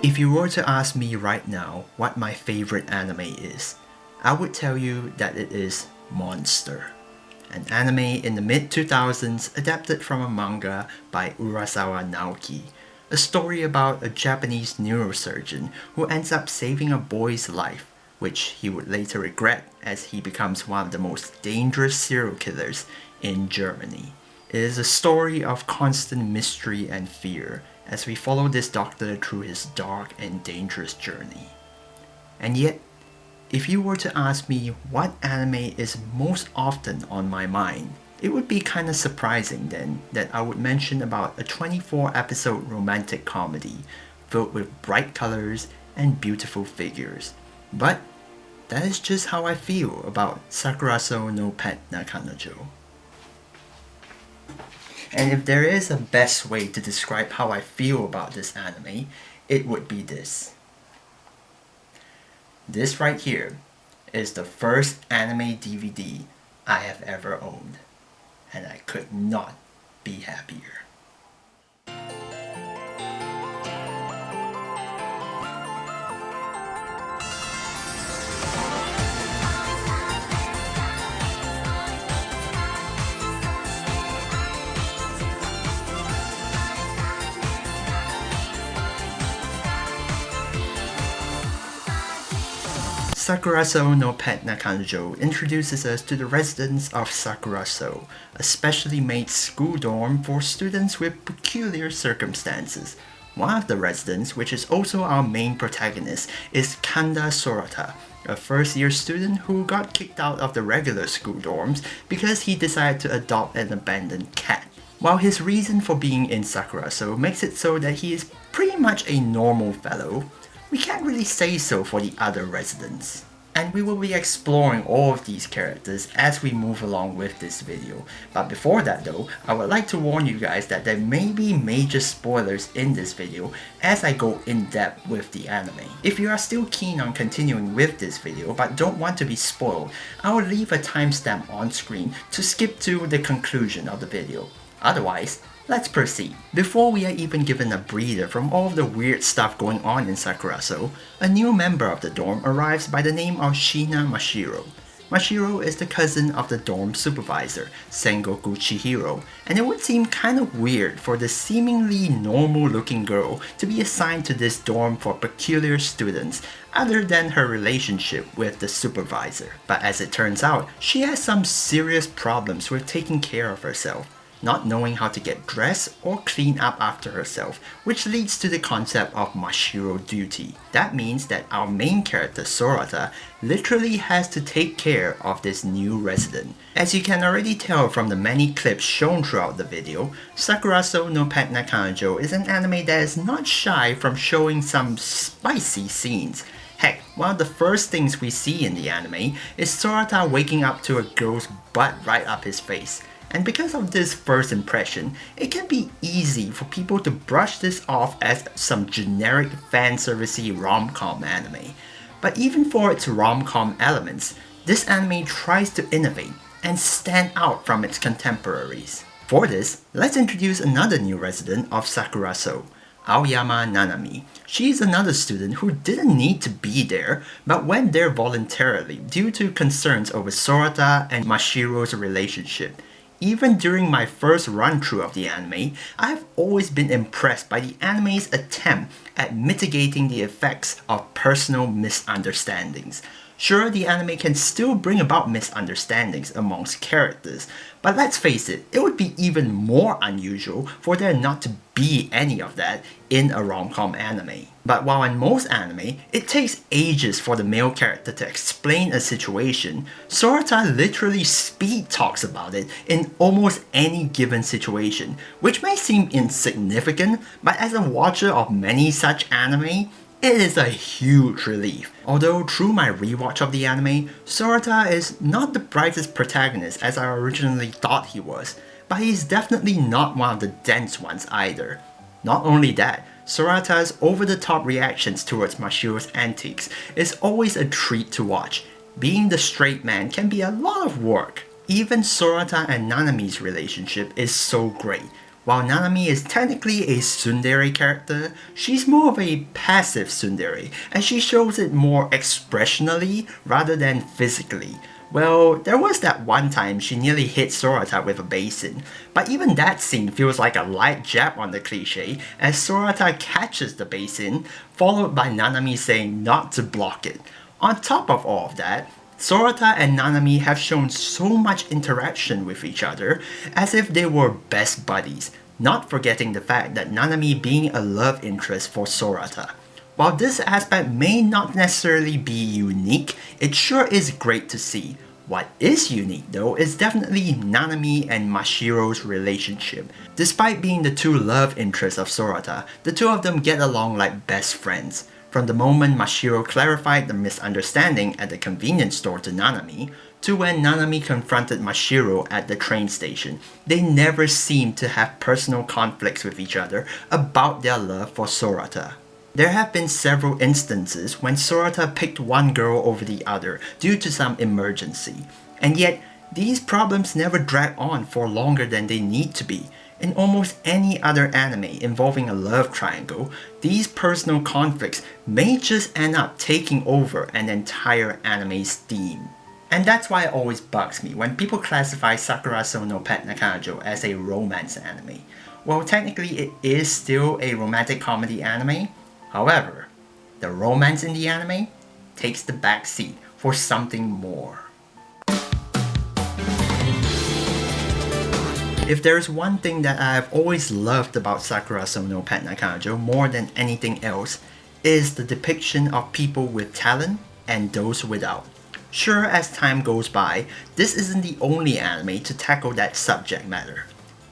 If you were to ask me right now what my favorite anime is, I would tell you that it is Monster, an anime in the mid-2000s adapted from a manga by Urasawa Naoki, a story about a Japanese neurosurgeon who ends up saving a boy's life, which he would later regret as he becomes one of the most dangerous serial killers in Germany. It is a story of constant mystery and fear as we follow this doctor through his dark and dangerous journey. And yet, if you were to ask me what anime is most often on my mind, it would be kinda surprising then that I would mention about a 24-episode romantic comedy filled with bright colors and beautiful figures. But that is just how I feel about Sakurasou no Pet na Kanojo. And if there is a best way to describe how I feel about this anime, it would be this. This right here is the first anime DVD I have ever owned, and I could not be happier. Sakurasou no Pet na Kanojo introduces us to the residents of Sakurasou, a specially made school dorm for students with peculiar circumstances. One of the residents, which is also our main protagonist, is Kanda Sorata, a first-year student who got kicked out of the regular school dorms because he decided to adopt an abandoned cat. While his reason for being in Sakurasou makes it so that he is pretty much a normal fellow, we can't really say so for the other residents. And we will be exploring all of these characters as we move along with this video. But before that though, I would like to warn you guys that there may be major spoilers in this video as I go in depth with the anime. If you are still keen on continuing with this video but don't want to be spoiled, I will leave a timestamp on screen to skip to the conclusion of the video. Otherwise, let's proceed. Before we are even given a breather from all of the weird stuff going on in Sakurasou, a new member of the dorm arrives by the name of Shina Mashiro. Mashiro is the cousin of the dorm supervisor, Sengoku Chihiro, and it would seem kind of weird for the seemingly normal looking girl to be assigned to this dorm for peculiar students other than her relationship with the supervisor. But as it turns out, she has some serious problems with taking care of herself, not knowing how to get dressed or clean up after herself, which leads to the concept of Mashiro duty. That means that our main character Sorata literally has to take care of this new resident. As you can already tell from the many clips shown throughout the video, Sakurasou no Pet na Kanojo is an anime that is not shy from showing some spicy scenes. Heck, one of the first things we see in the anime is Sorata waking up to a girl's butt right up his face. And because of this first impression, it can be easy for people to brush this off as some generic fan-servicey rom-com anime. But even for its rom-com elements, this anime tries to innovate and stand out from its contemporaries. For this, let's introduce another new resident of Sakurasou, Aoyama Nanami. She is another student who didn't need to be there, but went there voluntarily due to concerns over Sorata and Mashiro's relationship. Even during my first run-through of the anime, I have always been impressed by the anime's attempt at mitigating the effects of personal misunderstandings. Sure, the anime can still bring about misunderstandings amongst characters, but let's face it, it would be even more unusual for there not to be any of that in a rom-com anime. But while in most anime, it takes ages for the male character to explain a situation, Sorata literally speed talks about it in almost any given situation, which may seem insignificant, but as a watcher of many such anime, it is a huge relief. Although through my rewatch of the anime, Sorata is not the brightest protagonist as I originally thought he was, but he is definitely not one of the dense ones either. Not only that, Sorata's over-the-top reactions towards Mashiro's antics is always a treat to watch. Being the straight man can be a lot of work. Even Sorata and Nanami's relationship is so great, While Nanami is technically a tsundere character, she's more of a passive tsundere, and she shows it more expressionally rather than physically. Well, there was that one time she nearly hit Sorata with a basin, but even that scene feels like a light jab on the cliche as Sorata catches the basin, followed by Nanami saying not to block it. On top of all of that, Sorata and Nanami have shown so much interaction with each other as if they were best buddies, not forgetting the fact that Nanami being a love interest for Sorata. While this aspect may not necessarily be unique, it sure is great to see. What is unique though is definitely Nanami and Mashiro's relationship. Despite being the two love interests of Sorata, the two of them get along like best friends. From the moment Mashiro clarified the misunderstanding at the convenience store to Nanami, to when Nanami confronted Mashiro at the train station, they never seemed to have personal conflicts with each other about their love for Sorata. There have been several instances when Sorata picked one girl over the other due to some emergency, and yet these problems never drag on for longer than they need to be. In almost any other anime involving a love triangle, these personal conflicts may just end up taking over an entire anime's theme. And that's why it always bugs me when people classify Sakurasou no Pet no Kanojo as a romance anime. Well, technically it is still a romantic comedy anime. However, the romance in the anime takes the back seat for something more. If there's one thing that I've always loved about Sakurasou no Pet no Kanojo more than anything else, is the depiction of people with talent and those without. Sure, as time goes by, this isn't the only anime to tackle that subject matter.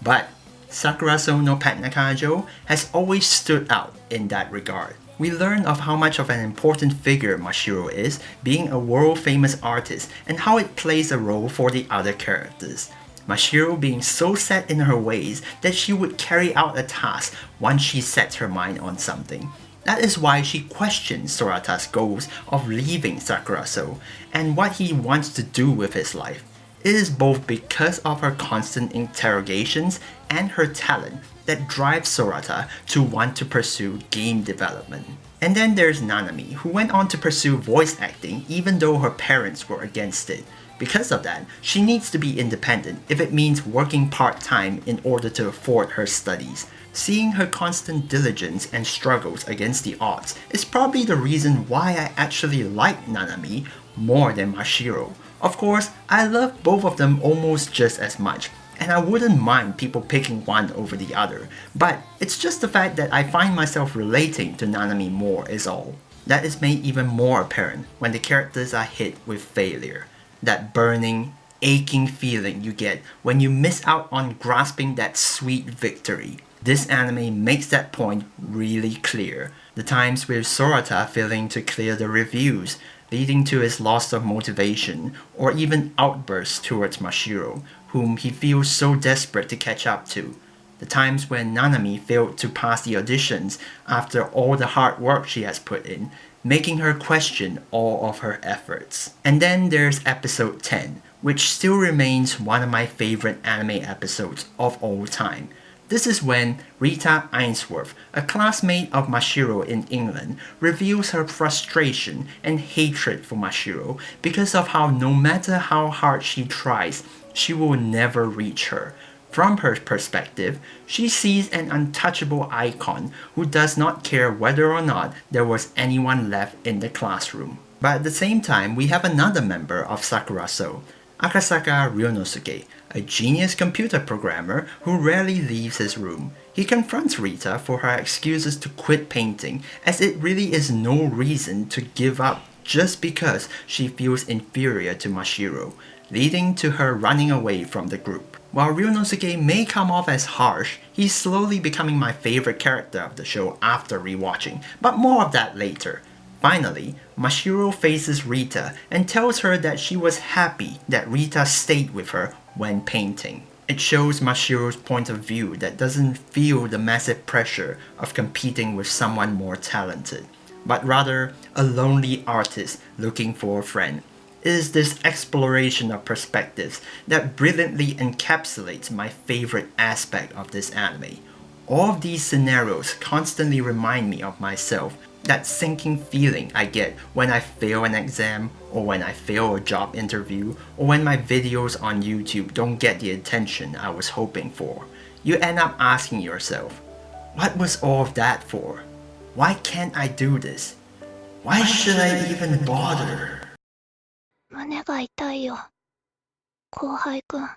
But Sakurasou no Pet no Kanojo has always stood out in that regard. We learn of how much of an important figure Mashiro is, being a world-famous artist, and how it plays a role for the other characters. Mashiro being so set in her ways that she would carry out a task once she sets her mind on something. That is why she questions Sorata's goals of leaving Sakurasou and what he wants to do with his life. It is both because of her constant interrogations and her talent that drives Sorata to want to pursue game development. And then there's Nanami, who went on to pursue voice acting even though her parents were against it. Because of that, she needs to be independent if it means working part-time in order to afford her studies. Seeing her constant diligence and struggles against the odds is probably the reason why I actually like Nanami more than Mashiro. Of course, I love both of them almost just as much, and I wouldn't mind people picking one over the other, but it's just the fact that I find myself relating to Nanami more is all. That is made even more apparent when the characters are hit with failure. That burning, aching feeling you get when you miss out on grasping that sweet victory. This anime makes that point really clear. The times with Sorata failing to clear the reviews, leading to his loss of motivation, or even outbursts towards Mashiro, whom he feels so desperate to catch up to. The times when Nanami failed to pass the auditions after all the hard work she has put in, making her question all of her efforts. And then there's episode 10, which still remains one of my favorite anime episodes of all time. This is when Rita Ainsworth, a classmate of Mashiro in England, reveals her frustration and hatred for Mashiro because of how no matter how hard she tries, she will never reach her. From her perspective, she sees an untouchable icon who does not care whether or not there was anyone left in the classroom. But at the same time, we have another member of Sakurasou, Akasaka Ryunosuke, a genius computer programmer who rarely leaves his room. He confronts Rita for her excuses to quit painting, as it really is no reason to give up just because she feels inferior to Mashiro, leading to her running away from the group. While Ryunosuke may come off as harsh, he's slowly becoming my favorite character of the show after rewatching, but more of that later. Finally, Mashiro faces Rita and tells her that she was happy that Rita stayed with her when painting. It shows Mashiro's point of view that doesn't feel the massive pressure of competing with someone more talented, but rather a lonely artist looking for a friend. It is this exploration of perspectives that brilliantly encapsulates my favorite aspect of this anime. All of these scenarios constantly remind me of myself, that sinking feeling I get when I fail an exam, or when I fail a job interview, or when my videos on YouTube don't get the attention I was hoping for. You end up asking yourself, what was all of that for? Why can't I do this? Why should I even bother? 胸が痛いよ、後輩くん。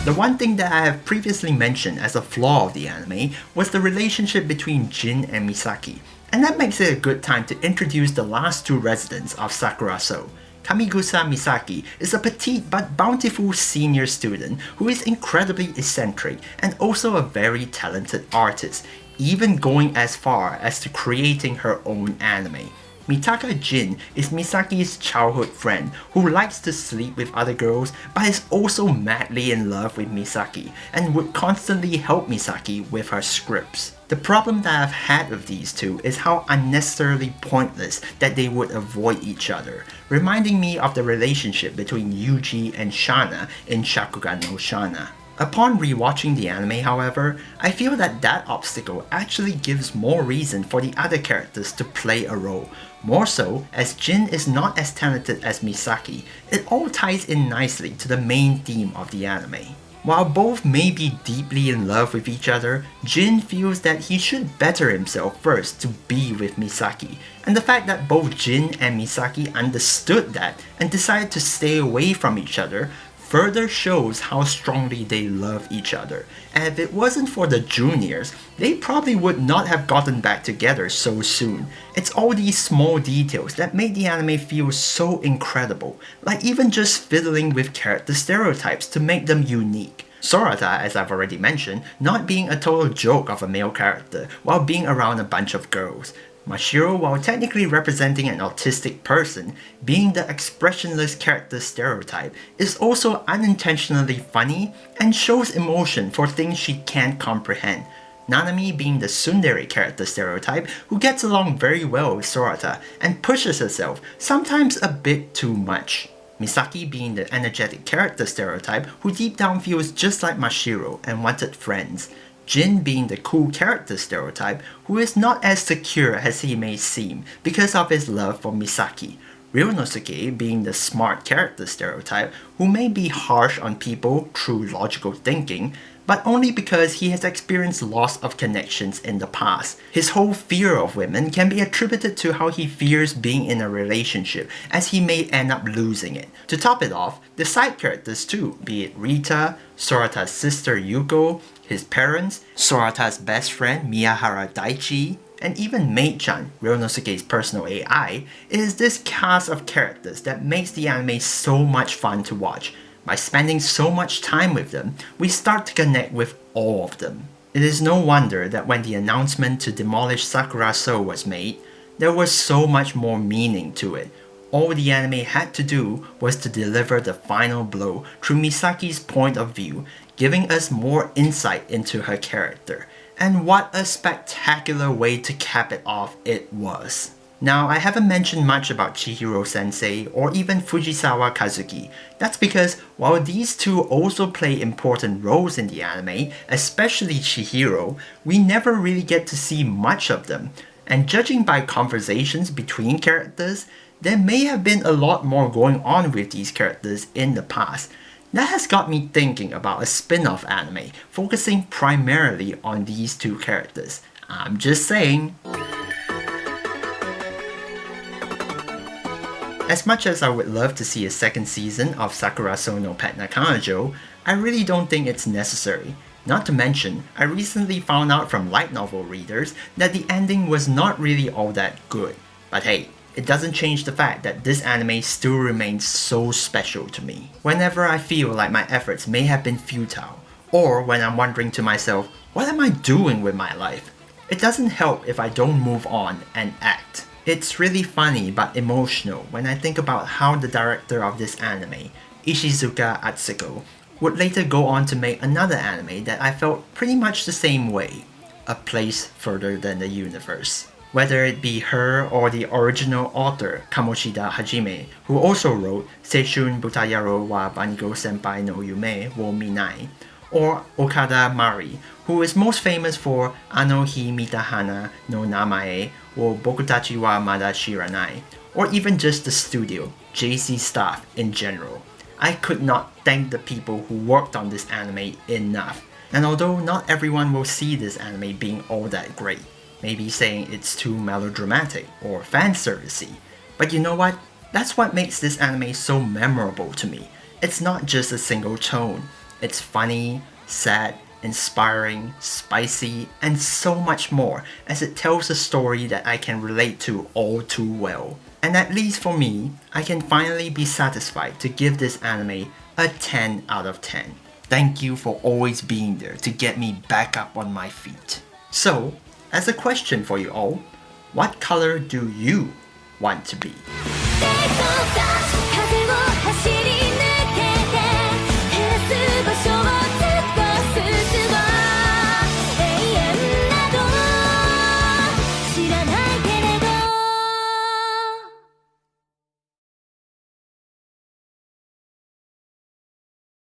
The one thing that I have previously mentioned as a flaw of the anime was the relationship between Jin and Misaki, and that makes it a good time to introduce the last two residents of Sakurasou. Kamigusa Misaki is a petite but bountiful senior student who is incredibly eccentric and also a very talented artist, even going as far as to creating her own anime. Mitaka Jin is Misaki's childhood friend who likes to sleep with other girls but is also madly in love with Misaki and would constantly help Misaki with her scripts. The problem that I've had with these two is how unnecessarily pointless that they would avoid each other, reminding me of the relationship between Yuji and Shana in Shakugan no Shana. Upon rewatching the anime, however, I feel that that obstacle actually gives more reason for the other characters to play a role. More so, as Jin is not as talented as Misaki, it all ties in nicely to the main theme of the anime. While both may be deeply in love with each other, Jin feels that he should better himself first to be with Misaki, and the fact that both Jin and Misaki understood that and decided to stay away from each other further shows how strongly they love each other, and if it wasn't for the juniors, they probably would not have gotten back together so soon. It's all these small details that made the anime feel so incredible, like even just fiddling with character stereotypes to make them unique. Sorata, as I've already mentioned, not being a total joke of a male character while being around a bunch of girls. Mashiro, while technically representing an autistic person, being the expressionless character stereotype, is also unintentionally funny and shows emotion for things she can't comprehend. Nanami being the tsundere character stereotype who gets along very well with Sorata and pushes herself, sometimes a bit too much. Misaki being the energetic character stereotype who deep down feels just like Mashiro and wanted friends. Jin being the cool character stereotype who is not as secure as he may seem because of his love for Misaki. Ryunosuke being the smart character stereotype who may be harsh on people through logical thinking, but only because he has experienced loss of connections in the past. His whole fear of women can be attributed to how he fears being in a relationship, as he may end up losing it. To top it off, the side characters too, be it Rita, Sorata's sister Yuko, his parents, Sorata's best friend Miyahara Daichi, and even Mei-chan, Ryunosuke's personal AI, is this cast of characters that makes the anime so much fun to watch. By spending so much time with them, we start to connect with all of them. It is no wonder that when the announcement to demolish Sakurasou was made, there was so much more meaning to it. All the anime had to do was to deliver the final blow through Misaki's point of view, giving us more insight into her character. And what a spectacular way to cap it off it was. Now, I haven't mentioned much about Chihiro-sensei or even Fujisawa Kazuki. That's because while these two also play important roles in the anime, especially Chihiro, we never really get to see much of them. And judging by conversations between characters, there may have been a lot more going on with these characters in the past. That has got me thinking about a spin-off anime focusing primarily on these two characters. I'm just saying. As much as I would love to see a second season of Sakurasou no Pet na Kanojo, I really don't think it's necessary. Not to mention, I recently found out from light novel readers that the ending was not really all that good. But hey, it doesn't change the fact that this anime still remains so special to me. Whenever I feel like my efforts may have been futile, or when I'm wondering to myself, what am I doing with my life? It doesn't help if I don't move on and act. It's really funny but emotional when I think about how the director of this anime, Ishizuka Atsuko, would later go on to make another anime that I felt pretty much the same way. a place further than the universe. Whether it be her or the original author Kamoshida Hajime, who also wrote Seishun Butayaro wa Banigo Senpai no Yume wo Minai, or Okada Mari, who is most famous for Ano hi Mitahana no Namae or Bokutachi wa Mada Shiranai, or even just the studio, JC staff in general. I could not thank the people who worked on this anime enough. And although not everyone will see this anime being all that great, maybe saying it's too melodramatic or fanservice-y, but you know what? That's what makes this anime so memorable to me. It's not just a single tone. It's funny, sad, inspiring, spicy, and so much more, as it tells a story that I can relate to all too well. And at least for me, I can finally be satisfied to give this anime a 10 out of 10. Thank you for always being there to get me back up on my feet. So, as a question for you all, what color do you want to be?